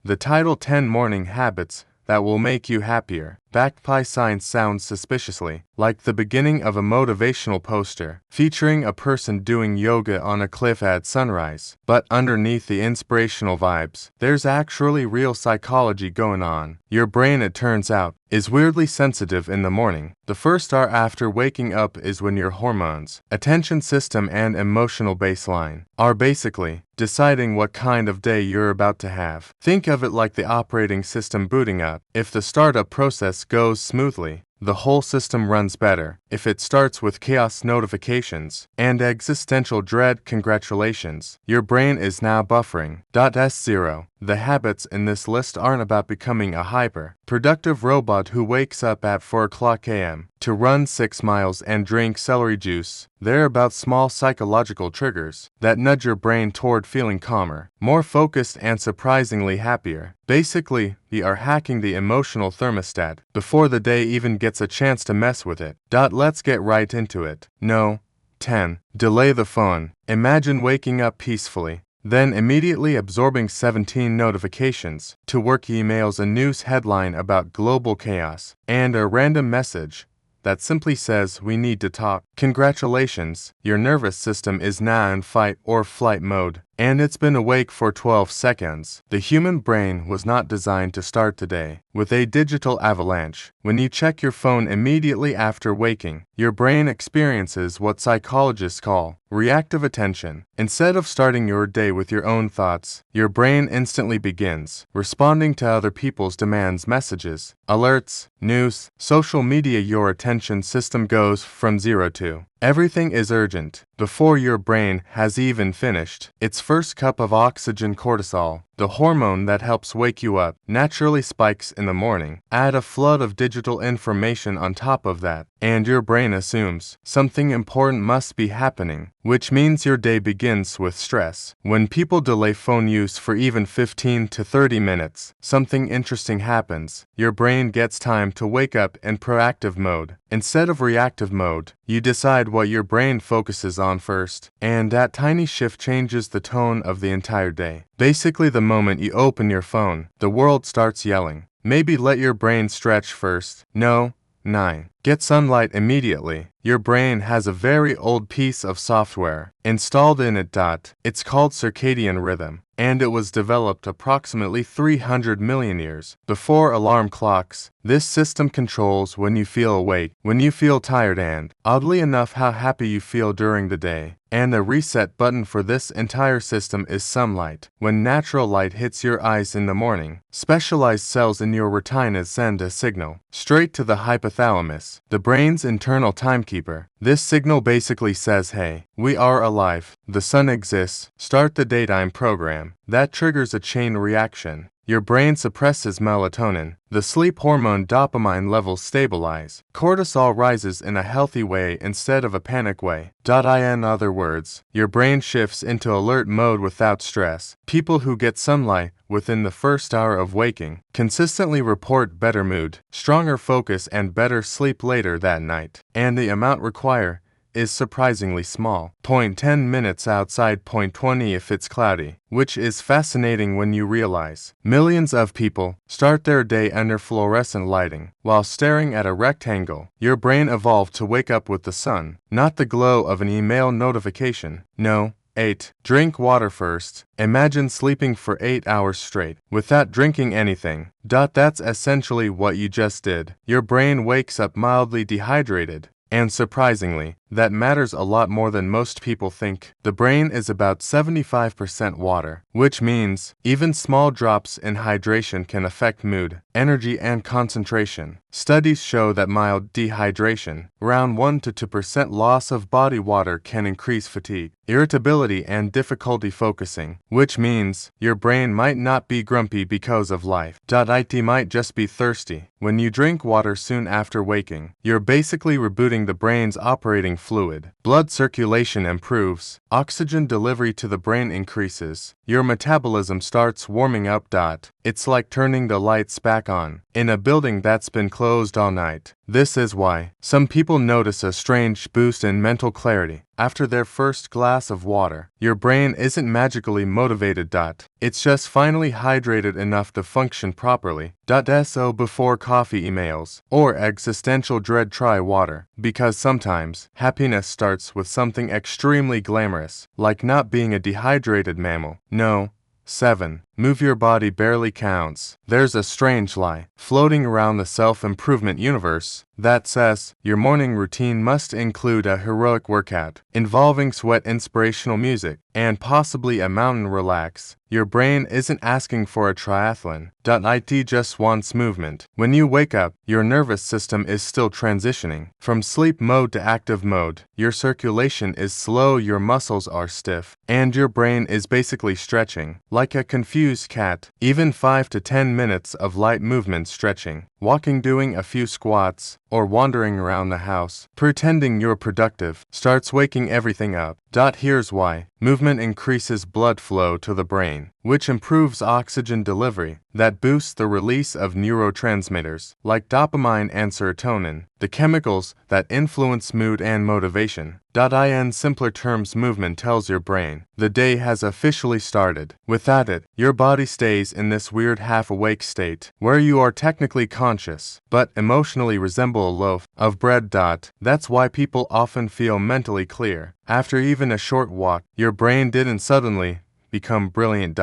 The title 10 Morning Habits That Will Make You Happier, backed by science, sounds suspiciously like the beginning of a motivational poster featuring a person doing yoga on a cliff at sunrise. But underneath the inspirational vibes, there's actually real psychology going on. Your brain, it turns out, is weirdly sensitive in the morning. The first hour after waking up is when your hormones, attention system, and emotional baseline are basically deciding what kind of day you're about to have. Think of it like the operating system booting up. If the startup process goes smoothly, the whole system runs better. If it starts with chaos, notifications, and existential dread, congratulations, your brain is now buffering. S0. The habits in this list aren't about becoming a hyper-productive robot who wakes up at 4 a.m. to run 6 miles and drink celery juice. They're about small psychological triggers that nudge your brain toward feeling calmer, more focused, and surprisingly happier. Basically, we are hacking the emotional thermostat before the day even gets a chance to mess with it. Let's get right into it. No. 10. Delay the phone. Imagine waking up peacefully, then immediately absorbing 17 notifications to work emails, a news headline about global chaos, and a random message that simply says, "We need to talk." Congratulations, your nervous system is now in fight or flight mode, and it's been awake for 12 seconds. The human brain was not designed to start the day with a digital avalanche. When you check your phone immediately after waking, your brain experiences what psychologists call reactive attention. Instead of starting your day with your own thoughts, your brain instantly begins responding to other people's demands, messages, alerts, news, social media. Your attention system goes from 0 to everything is urgent before your brain has even finished its first cup of oxygen. Cortisol, the hormone that helps wake you up, naturally spikes in the morning. Add a flood of digital information on top of that, and your brain assumes something important must be happening, which means your day begins with stress. When people delay phone use for even 15 to 30 minutes, something interesting happens. Your brain gets time to wake up in proactive mode. Instead of reactive mode, you decide what your brain focuses on first, and that tiny shift changes the tone of the entire day. Basically, the moment you open your phone, the world starts yelling. Maybe let your brain stretch first. No. 9. Get sunlight immediately. Your brain has a very old piece of software installed in it. It's called circadian rhythm, and it was developed approximately 300 million years before alarm clocks. This system controls when you feel awake, when you feel tired, and, oddly enough, how happy you feel during the day. And the reset button for this entire system is sunlight. When natural light hits your eyes in the morning, specialized cells in your retina send a signal straight to the hypothalamus, the brain's internal timekeeper. This signal basically says, "Hey, we are alive. The sun exists. Start the daytime program." That triggers a chain reaction. Your brain suppresses melatonin, the sleep hormone. Dopamine levels stabilize. Cortisol rises in a healthy way instead of a panic way. In other words, your brain shifts into alert mode without stress. People who get sunlight within the first hour of waking consistently report better mood, stronger focus, and better sleep later that night. And the amount required is surprisingly small. 10 minutes outside, 20 if it's cloudy, which is fascinating when you realize millions of people start their day under fluorescent lighting while staring at a rectangle. Your brain evolved to wake up with the sun, not the glow of an email notification. No. 8. Drink water first. Imagine sleeping for 8 hours straight without drinking anything. That's essentially what you just did. Your brain wakes up mildly dehydrated. And surprisingly, that matters a lot more than most people think. The brain is about 75% water, which means even small drops in hydration can affect mood, energy, and concentration. Studies show that mild dehydration, around 1 to 2% loss of body water, can increase fatigue, irritability, and difficulty focusing, which means your brain might not be grumpy because of life. It might just be thirsty. When you drink water soon after waking, you're basically rebooting the brain's operating fluid. Blood circulation improves. Oxygen delivery to the brain increases. Your metabolism starts warming up. It's like turning the lights back on in a building that's been closed all night. This is why some people notice a strange boost in mental clarity after their first glass of water. Your brain isn't magically motivated. It's just finally hydrated enough to function properly. So before coffee emails or existential dread, try water, because sometimes happiness starts with something extremely glamorous, like not being a dehydrated mammal. No. 7. Move your body barely counts. There's a strange lie floating around the self-improvement universe that says your morning routine must include a heroic workout involving sweat, inspirational music, and possibly a mountain relax. Your brain isn't asking for a triathlon. It just wants movement. When you wake up, your nervous system is still transitioning from sleep mode to active mode. Your circulation is slow, your muscles are stiff, and your brain is basically stretching like a confused cat. Even 5 to 10 minutes of light movement, stretching, walking, doing a few squats, or wandering around the house, pretending you're productive, starts waking everything up. Here's why. Movement increases blood flow to the brain, which improves oxygen delivery, that boosts the release of neurotransmitters like dopamine and serotonin, the chemicals that influence mood and motivation. In simpler terms, movement tells your brain the day has officially started. Without it, your body stays in this weird half-awake state where you are technically conscious, but emotionally resemble a loaf of bread. That's why people often feel mentally clear after even a short walk. Your brain didn't suddenly become brilliant.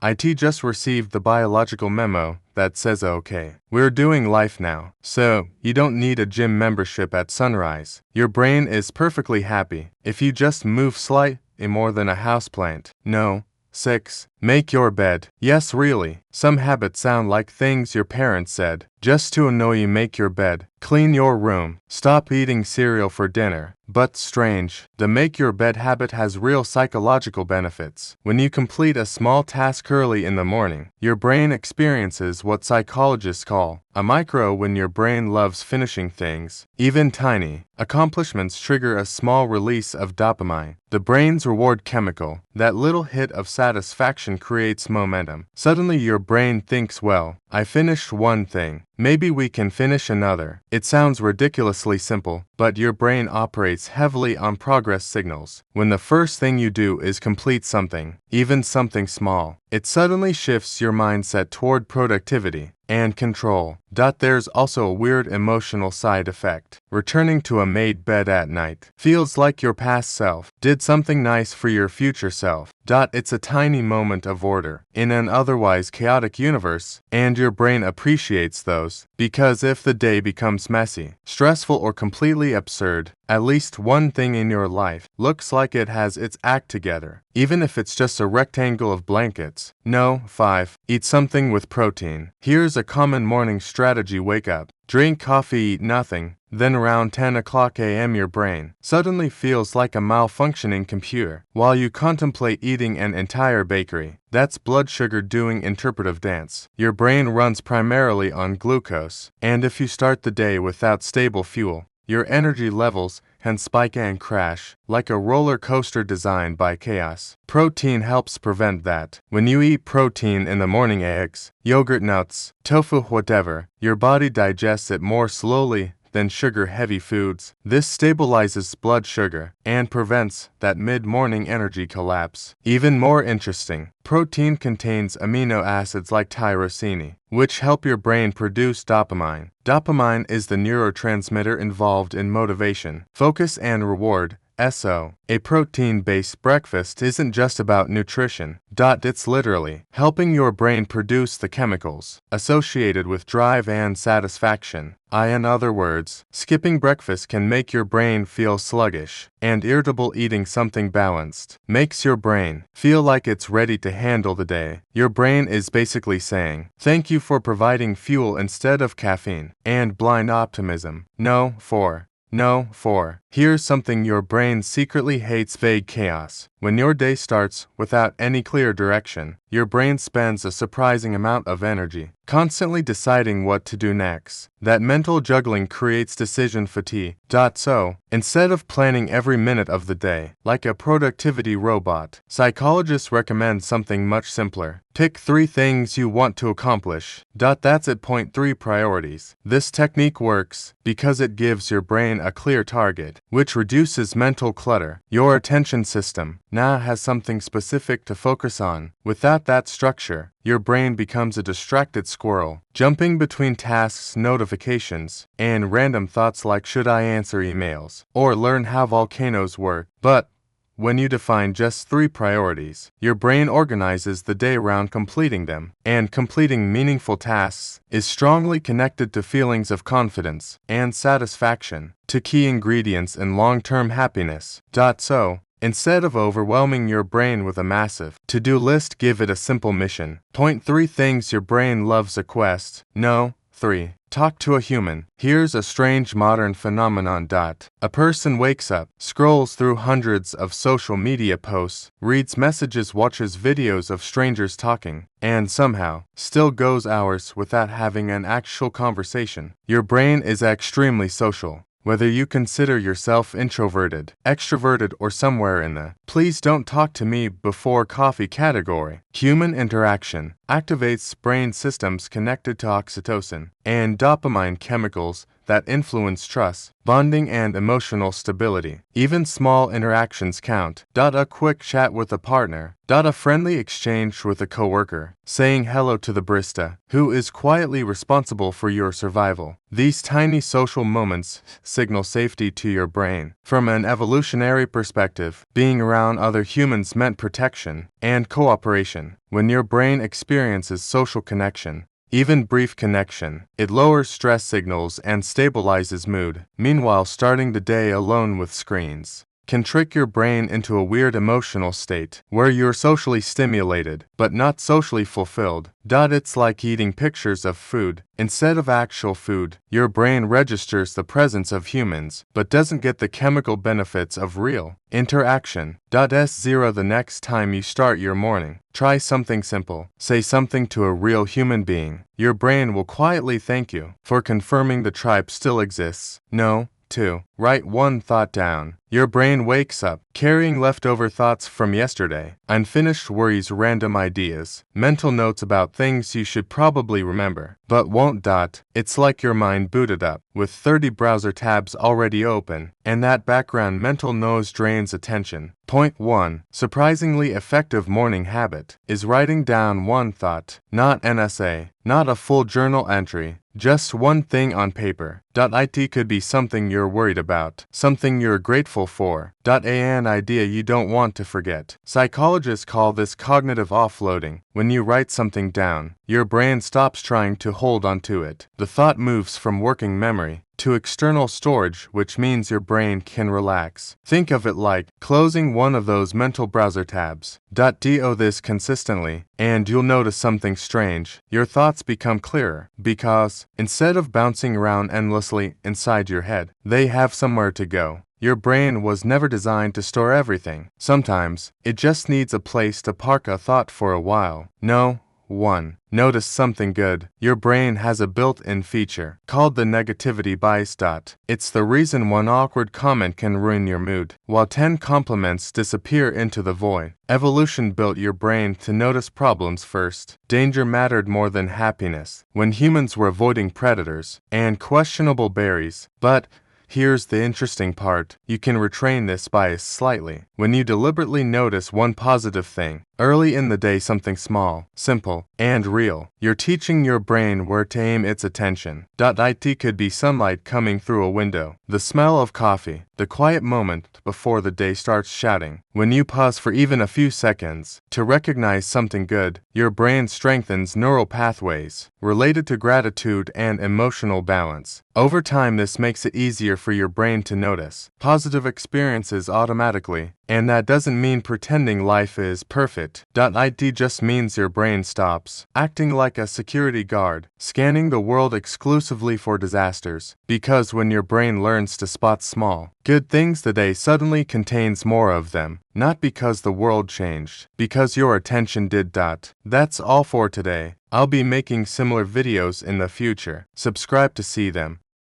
It just received the biological memo that says, okay, we're doing life now, so you don't need a gym membership at sunrise. Your brain is perfectly happy if you just move slightly more than a houseplant. No. 6. Make your bed. Yes, really. Some habits sound like things your parents said just to annoy you. Make your bed. Clean your room. Stop eating cereal for dinner. But strange, the make your bed habit has real psychological benefits. When you complete a small task early in the morning, your brain experiences what psychologists call a micro when your brain loves finishing things. Even tiny accomplishments trigger a small release of dopamine, the brain's reward chemical. That little hit of satisfaction creates momentum. Suddenly your brain thinks, well, I finished one thing, maybe we can finish another. It sounds ridiculously simple, but your brain operates heavily on progress signals. When the first thing you do is complete something, even something small, it suddenly shifts your mindset toward productivity and control. There's also a weird emotional side effect. Returning to a made bed at night feels like your past self did something nice for your future self. It's a tiny moment of order in an otherwise chaotic universe, and your brain appreciates those, because if the day becomes messy, stressful, or completely absurd, at least one thing in your life looks like it has its act together, even if it's just a rectangle of blankets. No. 5. Eat something with protein. Here's a common morning strategy. Wake up, drink coffee, eat nothing. Then around 10 o'clock a.m. your brain suddenly feels like a malfunctioning computer while you contemplate eating an entire bakery. That's blood sugar doing interpretive dance. Your brain runs primarily on glucose, and if you start the day without stable fuel, your energy levels can spike and crash like a roller coaster designed by chaos. Protein helps prevent that. When you eat protein in the morning, eggs, yogurt, nuts, tofu, whatever, your body digests it more slowly than sugar-heavy foods. This stabilizes blood sugar and prevents that mid-morning energy collapse. Even more interesting, protein contains amino acids like tyrosine, which help your brain produce dopamine. Dopamine is the neurotransmitter involved in motivation, focus, and reward. A protein-based breakfast isn't just about nutrition. It's literally helping your brain produce the chemicals associated with drive and satisfaction. In other words, skipping breakfast can make your brain feel sluggish and irritable. Eating something balanced makes your brain feel like it's ready to handle the day. Your brain is basically saying, thank you for providing fuel instead of caffeine and blind optimism. No. 4. Here's something your brain secretly hates: vague chaos. When your day starts without any clear direction, your brain spends a surprising amount of energy constantly deciding what to do next. That mental juggling creates decision fatigue. So, instead of planning every minute of the day like a productivity robot, psychologists recommend something much simpler. Pick 3 things you want to accomplish. That's it. Point 3: priorities. This technique works because it gives your brain a clear target, which reduces mental clutter. Your attention system now has something specific to focus on. Without that structure, your brain becomes a distracted squirrel, jumping between tasks, notifications, and random thoughts like, should I answer emails or learn how volcanoes work? But when you define just 3 priorities, your brain organizes the day around completing them, and completing meaningful tasks is strongly connected to feelings of confidence and satisfaction, two key ingredients in long-term happiness. So, instead of overwhelming your brain with a massive to-do list, give it a simple mission. Point 3 things your brain loves: a quest. No. 3. Talk to a human. Here's a strange modern phenomenon. A person wakes up, scrolls through hundreds of social media posts, reads messages, watches videos of strangers talking, and somehow still goes hours without having an actual conversation. Your brain is extremely social. Whether you consider yourself introverted, extroverted, or somewhere in the "please don't talk to me before coffee" category, human interaction activates brain systems connected to oxytocin and dopamine, chemicals that influence trust, bonding, and emotional stability. Even small interactions count. A quick chat with a partner, a friendly exchange with a coworker, saying hello to the barista, who is quietly responsible for your survival. These tiny social moments signal safety to your brain. From an evolutionary perspective, being around other humans meant protection and cooperation. When your brain experiences social connection, even brief connection, it lowers stress signals and stabilizes mood. Meanwhile, starting the day alone with screens can trick your brain into a weird emotional state where you're socially stimulated but not socially fulfilled. It's like eating pictures of food instead of actual food. Your brain registers the presence of humans but doesn't get the chemical benefits of real interaction. S0 The next time you start your morning, try something simple. Say something to a real human being. Your brain will quietly thank you for confirming the tribe still exists. No. 2. Write one thought down. Your brain wakes up carrying leftover thoughts from yesterday, unfinished worries, random ideas, mental notes about things you should probably remember, but won't. It's like your mind booted up with 30 browser tabs already open, and that background mental noise drains attention. Point 1. Surprisingly effective morning habit is writing down one thought, not an essay, not a full journal entry, just one thing on paper. It could be something you're worried about, something you're grateful for, an idea you don't want to forget. Psychologists call this cognitive offloading. When you write something down, your brain stops trying to hold onto it. The thought moves from working memory to external storage, which means your brain can relax. Think of it like closing one of those mental browser tabs. Do this consistently, and you'll notice something strange. Your thoughts become clearer because, instead of bouncing around endlessly inside your head, they have somewhere to go. Your brain was never designed to store everything. Sometimes, it just needs a place to park a thought for a while. 1. Notice something good. Your brain has a built-in feature called the negativity bias. It's the reason one awkward comment can ruin your mood, while 10 compliments disappear into the void. Evolution built your brain to notice problems first. Danger mattered more than happiness when humans were avoiding predators and questionable berries. But here's the interesting part. You can retrain this bias slightly. When you deliberately notice one positive thing early in the day, something small, simple, and real, you're teaching your brain where to aim its attention. It could be sunlight coming through a window, the smell of coffee, the quiet moment before the day starts shouting. When you pause for even a few seconds to recognize something good, your brain strengthens neural pathways related to gratitude and emotional balance. Over time, this makes it easier for your brain to notice positive experiences automatically And that doesn't mean pretending life is perfect. It just means your brain stops acting like a security guard, scanning the world exclusively for disasters. Because when your brain learns to spot small, good things, the day suddenly contains more of them. Not because the world changed, because your attention did. That's all for today. I'll be making similar videos in the future. Subscribe to see them.